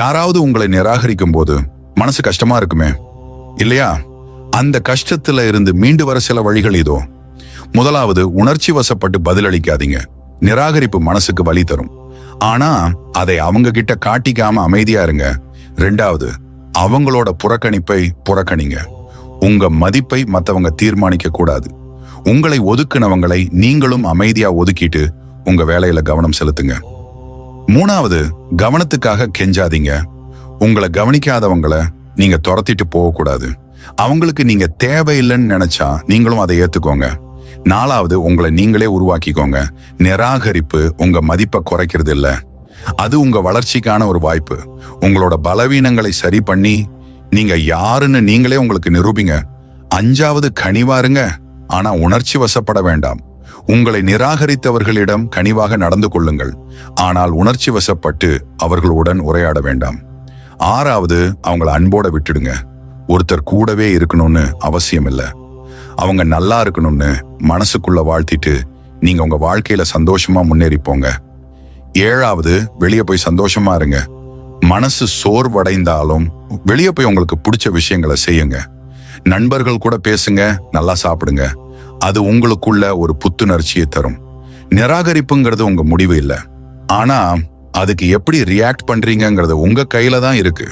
யாராவது உங்களை நிராகரிக்கும் போது மனசு கஷ்டமா இருக்குமே இல்லையா? அந்த கஷ்டத்துல இருந்து மீண்டு வர சில வழிகள் இதோ. முதலாவது, உணர்ச்சி வசப்பட்டு பதிலளிக்காதீங்க. நிராகரிப்பு மனசுக்கு வலி தரும். ஆனா அதை அவங்க கிட்ட காட்டிக்காம அமைதியா இருங்க. ரெண்டாவது, அவங்களோட புறக்கணிப்பை புறக்கணிங்க. உங்க மதிப்பை மத்தவங்க தீர்மானிக்க கூடாது. உங்களை ஒதுக்குனவங்களை நீங்களும் அமைதியா ஒதுக்கிட்டு உங்க வேலையில கவனம் செலுத்துங்க. மூணாவது, கவனத்துக்காக கெஞ்சாதீங்க. உங்களை கவனிக்காதவங்களை நீங்க துரத்திட்டு போகக்கூடாது. அவங்களுக்கு நீங்க தேவையில்லைன்னு நினைச்சா நீங்களும் அதை ஏத்துக்கோங்க. நாலாவது, உங்களை நீங்களே உருவாக்கிக்கோங்க. நிராகரிப்பு உங்க மதிப்பை குறைக்கிறது இல்ல, அது உங்க வளர்ச்சிக்கான ஒரு வாய்ப்பு. உங்களோட பலவீனங்களை சரி பண்ணி நீங்க யாருன்னு நீங்களே உங்களுக்கு நிரூபிங்க. அஞ்சாவது, கனிவாருங்க. ஆனா உணர்ச்சி வசப்பட வேண்டாம். உங்களை நிராகரித்தவர்களிடம் கனிவாக நடந்து கொள்ளுங்கள், ஆனால் உணர்ச்சி வசப்பட்டு அவர்களுடன் உரையாட வேண்டாம். ஆறாவது, அவங்கள அன்போட விட்டுடுங்க. ஒருத்தர் கூடவே இருக்கணும்னு அவசியம் இல்லை. அவங்க நல்லா இருக்கணும்னு மனசுக்குள்ள வாழ்த்திட்டு நீங்க உங்க வாழ்க்கையில சந்தோஷமா முன்னேறிப்போங்க. ஏழாவது, வெளியே போய் சந்தோஷமா இருங்க. மனசு சோர்வடைந்தாலும் வெளியே போய் உங்களுக்கு பிடிச்ச விஷயங்களை செய்யுங்க. நண்பர்கள் கூட பேசுங்க, நல்லா சாப்பிடுங்க. அது உங்களுக்குள்ள ஒரு புத்துணர்ச்சியை தரும். நிராகரிப்புங்கிறது உங்க முடிவு இல்லை, ஆனா அதுக்கு எப்படி ரியாக்ட் பண்றீங்கிறது உங்க கையில தான் இருக்கு.